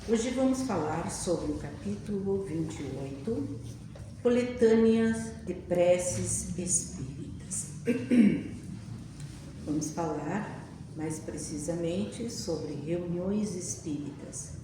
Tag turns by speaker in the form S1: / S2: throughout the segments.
S1: Hoje vamos falar sobre o capítulo 28, Coletâneas de Preces Espíritas. Vamos falar mais precisamente sobre reuniões espíritas,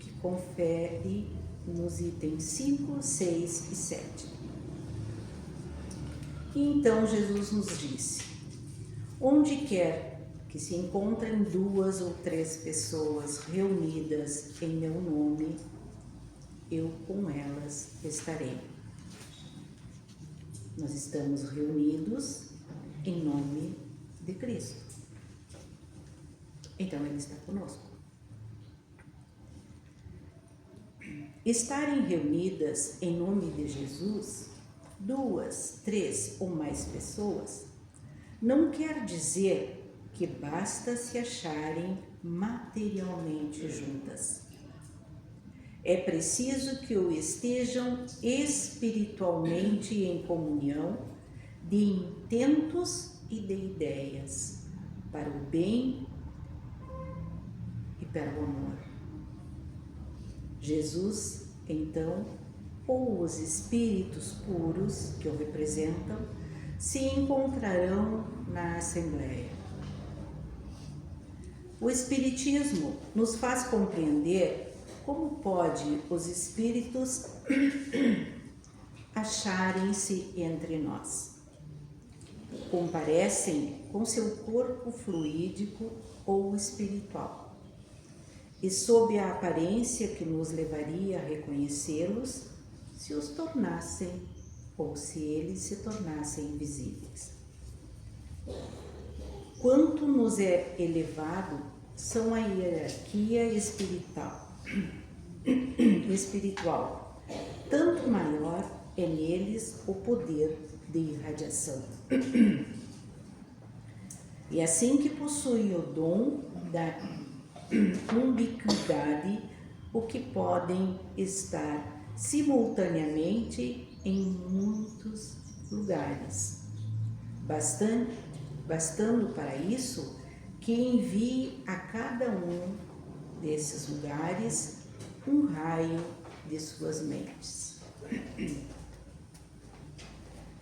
S1: que confere nos itens 5, 6 e 7. E então Jesus nos disse: onde quer que se encontrem 2 ou 3 pessoas reunidas em meu nome, eu com elas estarei. Nós estamos reunidos em nome de Cristo. Então Ele está conosco. Estarem reunidas em nome de Jesus, 2, 3 ou mais pessoas, não quer dizer que basta se acharem materialmente juntas. É preciso que o estejam espiritualmente em comunhão de intentos e de ideias, para o bem e para o amor. Jesus, então, ou os espíritos puros que o representam, se encontrarão na Assembleia. O Espiritismo nos faz compreender como pode os espíritos acharem-se entre nós. Comparecem com seu corpo fluídico ou espiritual, e sob a aparência que nos levaria a reconhecê-los, se os tornassem ou se eles se tornassem invisíveis. Quanto nos é elevado são a hierarquia espiritual, tanto maior é neles o poder de irradiação. E assim que possuem o dom da ubiquidade, o que podem estar simultaneamente em muitos lugares, bastando para isso que envie a cada um desses lugares um raio de suas mentes.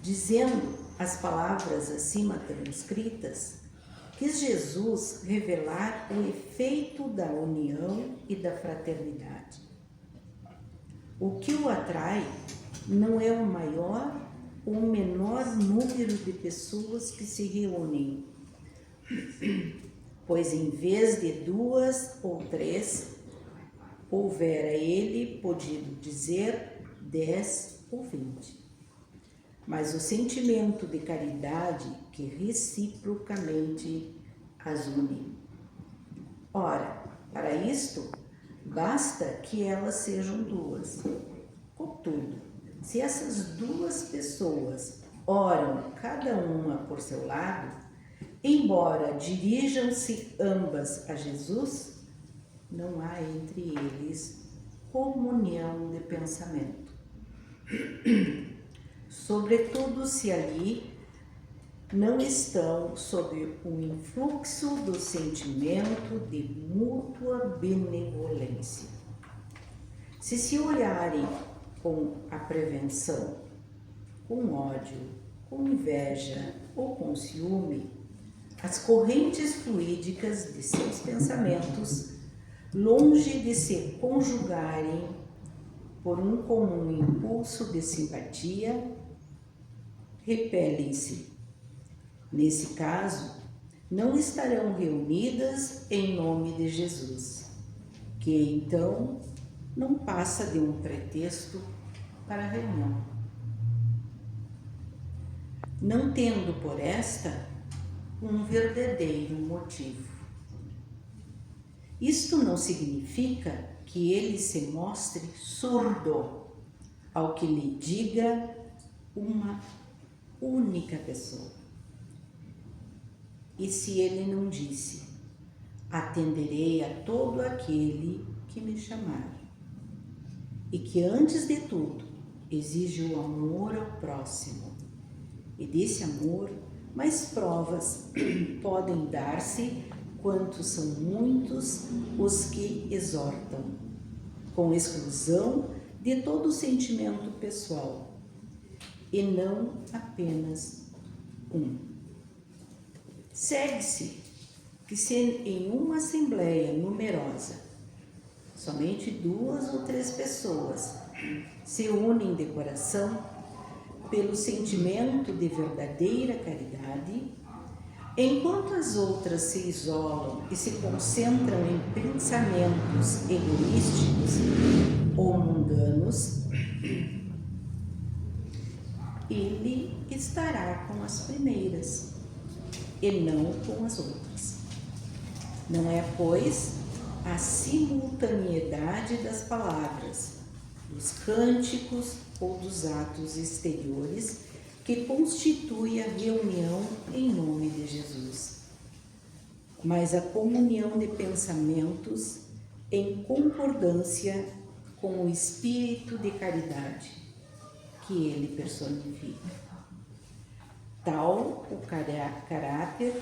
S1: Dizendo as palavras acima transcritas, quis Jesus revelar o efeito da união e da fraternidade. O que o atrai não é o maior ou o menor número de pessoas que se reúnem, pois em vez de 2 ou 3, houvera ele podido dizer 10 ou 20. Mas o sentimento de caridade que reciprocamente as une. Ora, para isto, basta que elas sejam 2. Contudo, se essas 2 pessoas oram cada uma por seu lado, embora dirijam-se ambas a Jesus, não há entre eles comunhão de pensamento. Sobretudo se ali não estão sob o influxo do sentimento de mútua benevolência. Se se olharem com a prevenção, com ódio, com inveja ou com ciúme, as correntes fluídicas de seus pensamentos, longe de se conjugarem por um comum impulso de simpatia, repelem-se. Nesse caso, não estarão reunidas em nome de Jesus, que então não passa de um pretexto para a reunião, não tendo por esta um verdadeiro motivo. Isto não significa que ele se mostre surdo ao que lhe diga uma única pessoa. E se ele não disse: atenderei a todo aquele que me chamar, e que antes de tudo exige o amor ao próximo, e desse amor mais provas podem dar-se quanto são muitos os que exortam, com exclusão de todo sentimento pessoal, e não apenas um. Segue-se que se em uma assembleia numerosa, somente 2 ou 3 pessoas se unem de coração pelo sentimento de verdadeira caridade, enquanto as outras se isolam e se concentram em pensamentos egoísticos ou mundanos, ele estará com as primeiras e não com as outras. Não é, pois, a simultaneidade das palavras, dos cânticos ou dos atos exteriores que constitui a reunião em nome de Jesus, mas a comunhão de pensamentos em concordância com o espírito de caridade que ele personifica. Tal o caráter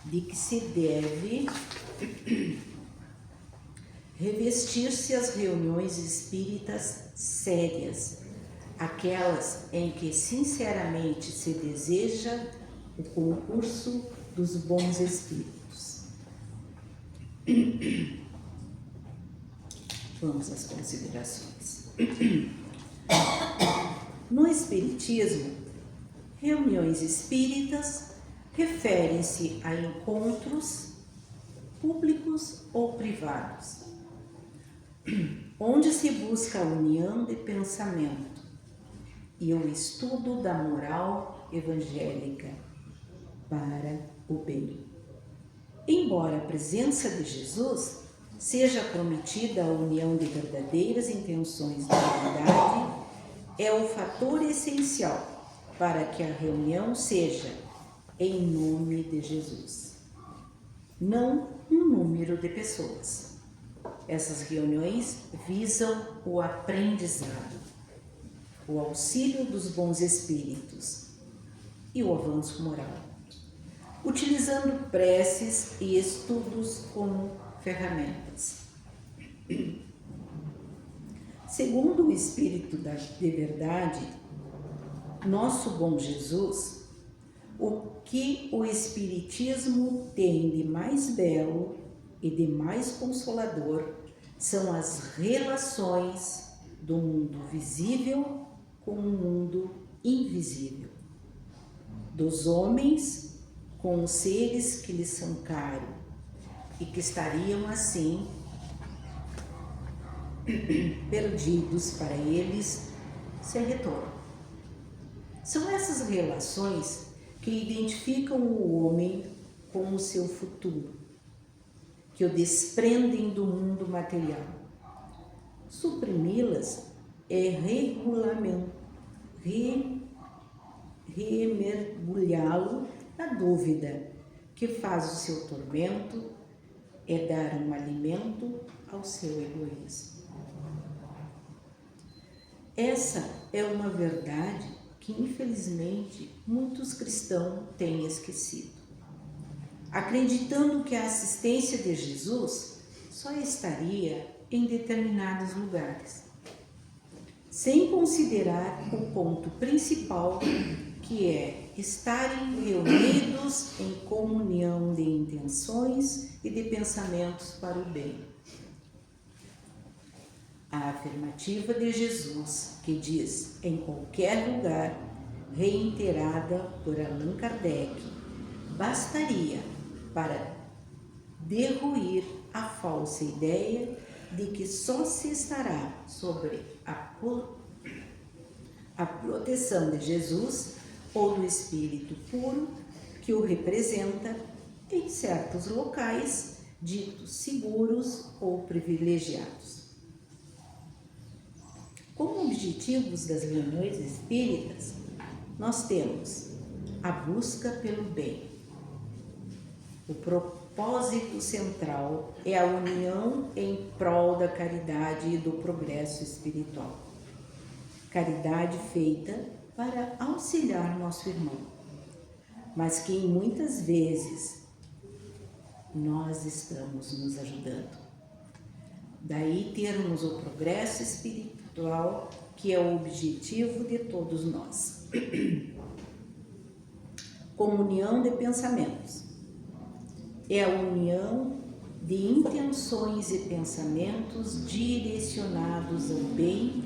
S1: de que se deve revestir-se as reuniões espíritas sérias, aquelas em que sinceramente se deseja o concurso dos bons espíritos. Vamos às considerações. No Espiritismo, reuniões espíritas referem-se a encontros públicos ou privados, onde se busca a união de pensamento e o estudo da moral evangélica para o bem. Embora a presença de Jesus seja prometida a união de verdadeiras intenções de caridade, é o fator essencial para que a reunião seja em nome de Jesus, não um número de pessoas. Essas reuniões visam o aprendizado, o auxílio dos bons espíritos e o avanço moral, utilizando preces e estudos como ferramentas. Segundo o Espírito de Verdade, nosso bom Jesus, o que o Espiritismo tem de mais belo e de mais consolador são as relações do mundo visível com o mundo invisível, dos homens com os seres que lhes são caros e que estariam assim perdidos para eles sem retorno. São essas relações que identificam o homem com o seu futuro, que o desprendem do mundo material. Suprimi-las é remergulhá-lo na dúvida, que faz o seu tormento, é dar um alimento ao seu egoísmo. Essa é uma verdade que, infelizmente, muitos cristãos têm esquecido, acreditando que a assistência de Jesus só estaria em determinados lugares, sem considerar o ponto principal, que é estarem reunidos em comunhão de intenções e de pensamentos para o bem. A afirmativa de Jesus, que diz em qualquer lugar, reiterada por Allan Kardec, bastaria para derruir a falsa ideia de que só se estará sobre a proteção de Jesus ou do Espírito puro que o representa em certos locais ditos seguros ou privilegiados. Como objetivos das reuniões espíritas, nós temos a busca pelo bem. O propósito central é a união em prol da caridade e do progresso espiritual. Caridade feita para auxiliar nosso irmão, mas que muitas vezes nós estamos nos ajudando. Daí termos o progresso espiritual, que é o objetivo de todos nós. Comunhão de pensamentos. É a união de intenções e pensamentos direcionados ao bem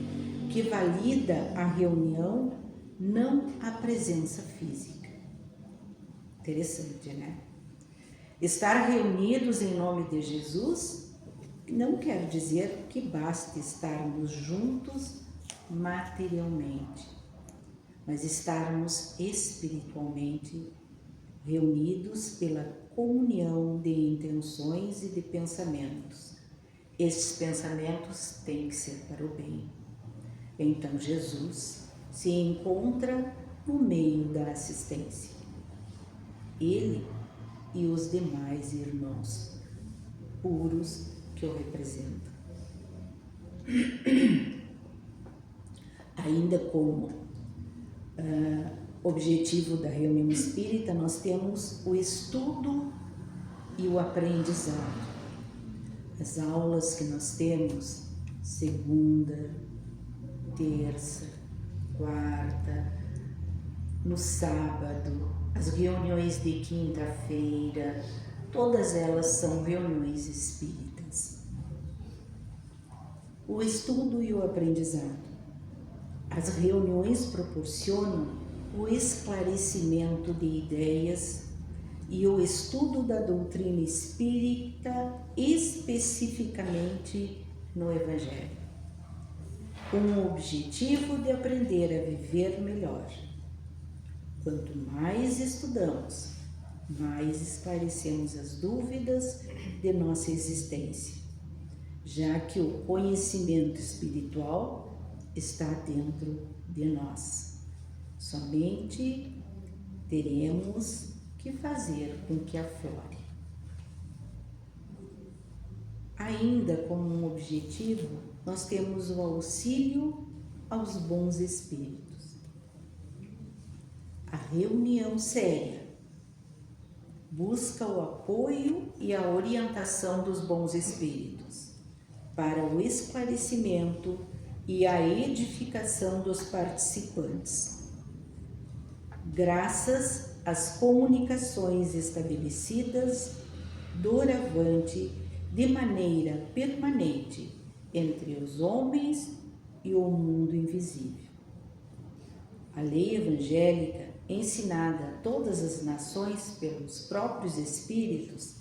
S1: que valida a reunião, não a presença física. Interessante, né? Estar reunidos em nome de Jesus não quer dizer que baste estarmos juntos materialmente, mas estarmos espiritualmente reunidos pela comunhão de intenções e de pensamentos. Estes pensamentos têm que ser para o bem. Então Jesus se encontra no meio da assistência. Ele e os demais irmãos puros que o representam. Ainda como objetivo da reunião espírita, nós temos o estudo e o aprendizado. As aulas que nós temos, segunda, terça, quarta, no sábado, as reuniões de quinta-feira, todas elas são reuniões espíritas. O estudo e o aprendizado. As reuniões proporcionam o esclarecimento de ideias e o estudo da doutrina espírita, especificamente no Evangelho, com o objetivo de aprender a viver melhor. Quanto mais estudamos, mais esclarecemos as dúvidas de nossa existência, já que o conhecimento espiritual está dentro de nós. Somente teremos que fazer com que aflore. Ainda como um objetivo, nós temos o auxílio aos bons espíritos. A reunião séria busca o apoio e a orientação dos bons espíritos para o esclarecimento e a edificação dos participantes, graças às comunicações estabelecidas doravante de maneira permanente entre os homens e o mundo invisível. A lei evangélica, ensinada a todas as nações pelos próprios espíritos,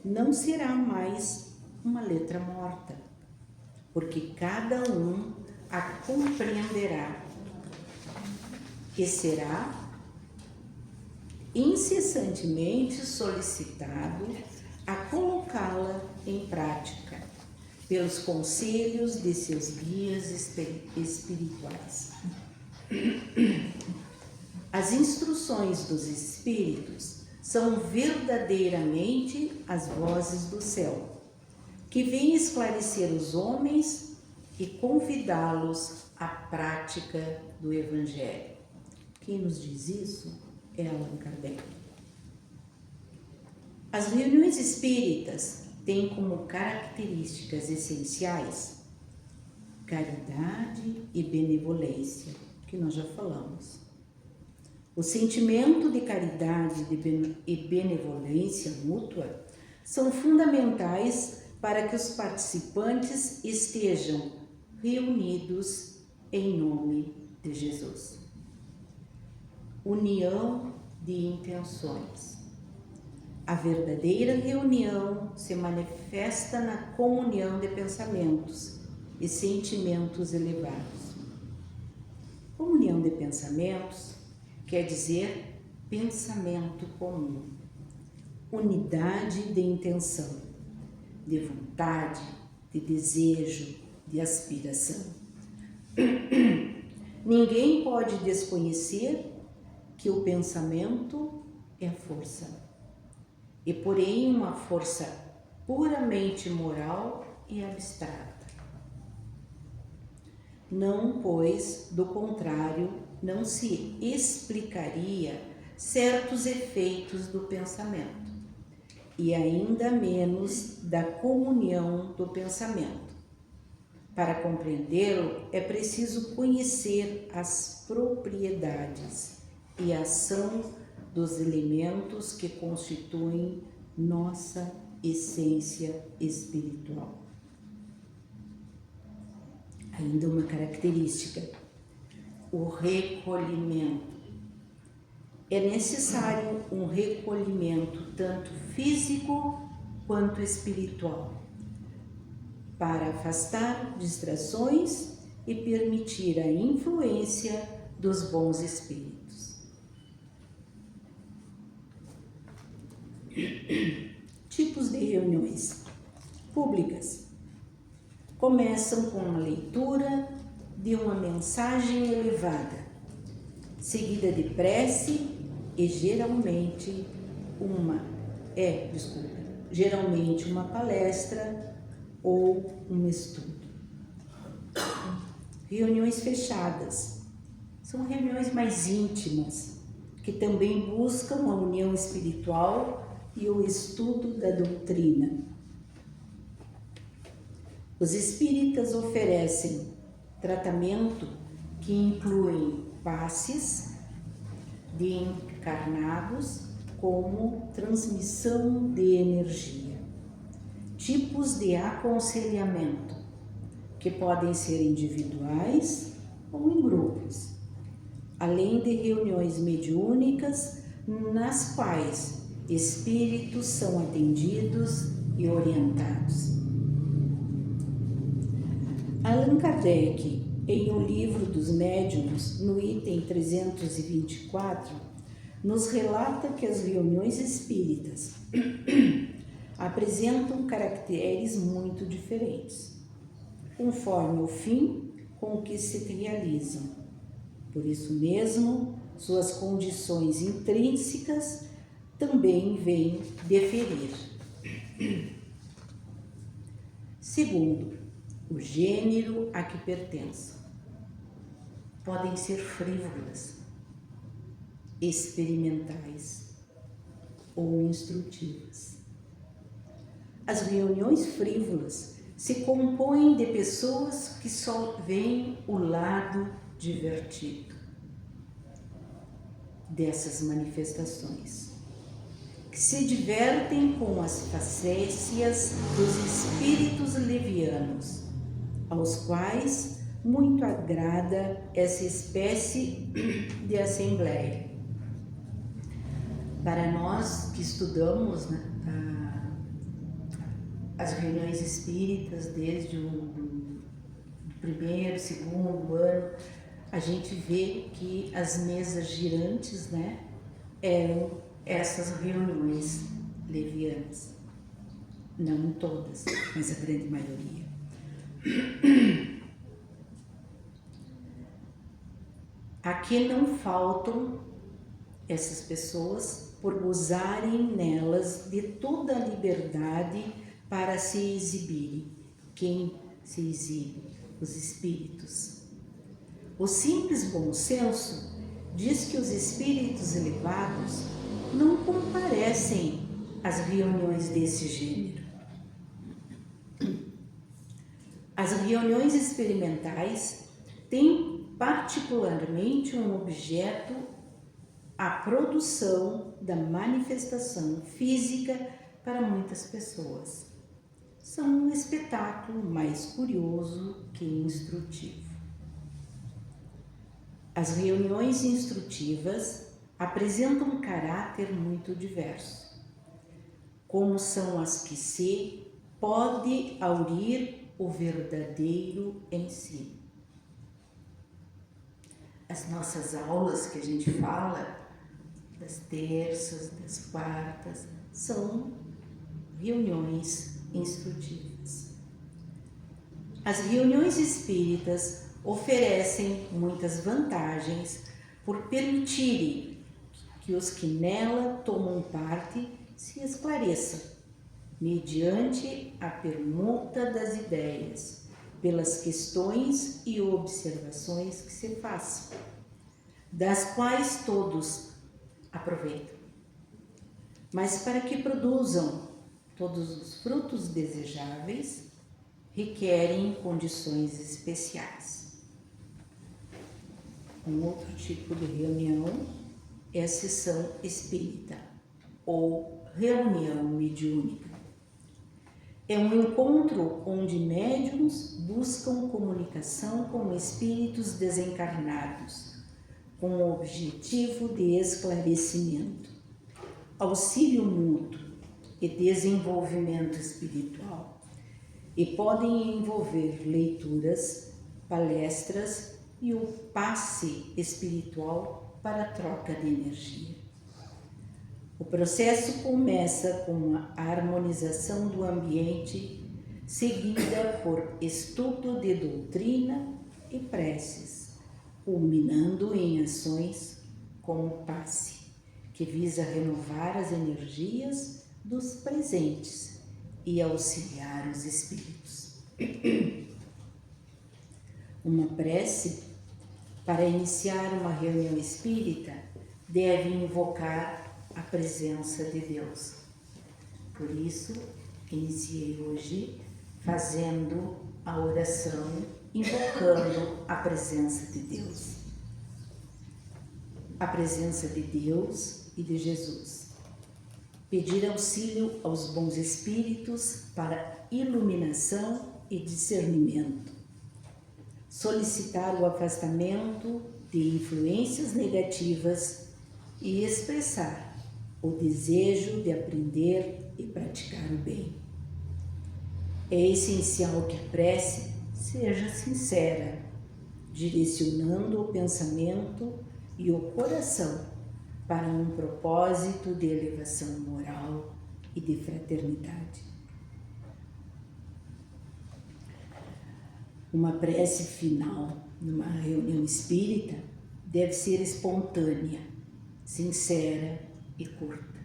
S1: não será mais uma letra morta, porque cada um a compreenderá e será incessantemente solicitado a colocá-la em prática pelos conselhos de seus guias espirituais. As instruções dos espíritos são verdadeiramente as vozes do céu, que vêm esclarecer os homens e convidá-los à prática do Evangelho. Quem nos diz isso é Allan Kardec. As reuniões espíritas têm como características essenciais caridade e benevolência, que nós já falamos. O sentimento de caridade e benevolência mútua são fundamentais para que os participantes estejam reunidos em nome de Jesus. União de intenções. A verdadeira reunião se manifesta na comunhão de pensamentos e sentimentos elevados. Comunhão de pensamentos quer dizer pensamento comum, unidade de intenção, de vontade, de desejo, de aspiração. Ninguém pode desconhecer que o pensamento é força, e porém uma força puramente moral e abstrata. Não, pois, do contrário, não se explicaria certos efeitos do pensamento, e ainda menos da comunhão do pensamento, Para compreendê-lo, é preciso conhecer as propriedades e a ação dos elementos que constituem nossa essência espiritual. Ainda uma característica, o recolhimento. É necessário um recolhimento tanto físico quanto espiritual, para afastar distrações e permitir a influência dos bons espíritos. Tipos de reuniões públicas. Começam com a leitura de uma mensagem elevada, seguida de prece e geralmente uma palestra ou um estudo. Reuniões fechadas são reuniões mais íntimas, que também buscam a união espiritual e o estudo da doutrina. Os espíritas oferecem tratamento que incluem passes de encarnados, como transmissão de energia, tipos de aconselhamento, que podem ser individuais ou em grupos, além de reuniões mediúnicas nas quais espíritos são atendidos e orientados. Allan Kardec, em O Livro dos Médiuns, no item 324, nos relata que as reuniões espíritas apresentam caracteres muito diferentes, conforme o fim com que se realizam. Por isso mesmo, suas condições intrínsecas também vêm diferir. Segundo, o gênero a que pertencem. Podem ser frívolas, experimentais ou instrutivas. As reuniões frívolas se compõem de pessoas que só veem o lado divertido dessas manifestações, que se divertem com as facécias dos espíritos levianos, aos quais muito agrada essa espécie de assembleia. Para nós que estudamos, né, as reuniões espíritas desde o primeiro, segundo ano, a gente vê que as mesas girantes, né, eram essas reuniões levianas. Não todas, mas a grande maioria. Aqui não faltam essas pessoas por gozarem nelas de toda a liberdade para se exibirem. Quem se exibe? Os espíritos. O simples bom senso diz que os espíritos elevados não comparecem às reuniões desse gênero. As reuniões experimentais têm particularmente um objeto a produção da manifestação física para muitas pessoas. São um espetáculo mais curioso que instrutivo. As reuniões instrutivas apresentam um caráter muito diverso, como são as que se pode aurir o verdadeiro ensino. As nossas aulas que a gente fala, das terças, das quartas, são reuniões instrutivas. As reuniões espíritas oferecem muitas vantagens por permitirem que os que nela tomam parte se esclareçam, mediante a permuta das ideias, pelas questões e observações que se façam, das quais todos aproveitam. Mas para que produzam todos os frutos desejáveis, requerem condições especiais. Um outro tipo de reunião é a sessão espírita ou reunião mediúnica. É um encontro onde médiuns buscam comunicação com espíritos desencarnados, com o objetivo de esclarecimento, auxílio mútuo e desenvolvimento espiritual, e podem envolver leituras, palestras e o passe espiritual para a troca de energia. O processo começa com a harmonização do ambiente, seguida por estudo de doutrina e preces, culminando em ações como o passe, que visa renovar as energias dos presentes e auxiliar os espíritos. Uma prece, para iniciar uma reunião espírita, deve invocar a presença de Deus. Por isso, iniciei hoje fazendo a oração, invocando a presença de Deus. A presença de Deus e de Jesus. Pedir auxílio aos bons espíritos para iluminação e discernimento. Solicitar o afastamento de influências negativas e expressar o desejo de aprender e praticar o bem. É essencial que a prece seja sincera, direcionando o pensamento e o coração para um propósito de elevação moral e de fraternidade. Uma prece final numa reunião espírita deve ser espontânea, sincera e curta,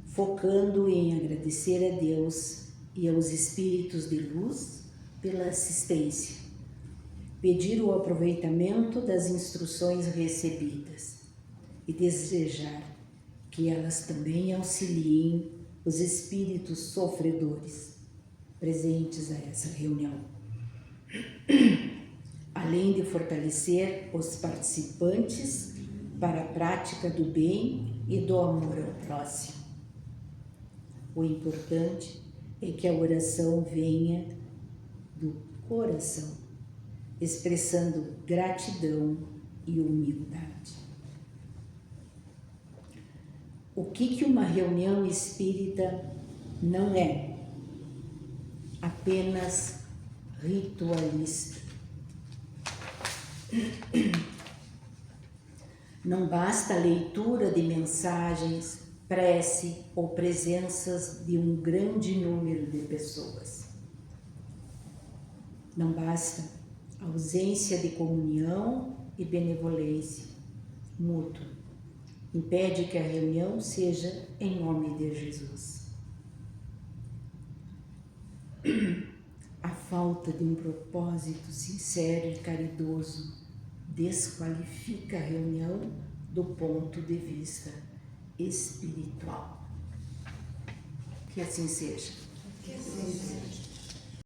S1: focando em agradecer a Deus e aos espíritos de luz pela assistência, pedir o aproveitamento das instruções recebidas e desejar que elas também auxiliem os espíritos sofredores presentes a essa reunião, além de fortalecer os participantes para a prática do bem e do amor ao próximo. O importante é que a oração venha do coração, expressando gratidão e humildade. O que uma reunião espírita não é? Apenas ritualista. Não basta a leitura de mensagens, prece ou presenças de um grande número de pessoas. Não basta a ausência de comunhão e benevolência mútua. Impede que a reunião seja em nome de Jesus. A falta de um propósito sincero e caridoso desqualifica a reunião do ponto de vista espiritual. Que assim seja.
S2: Que assim seja.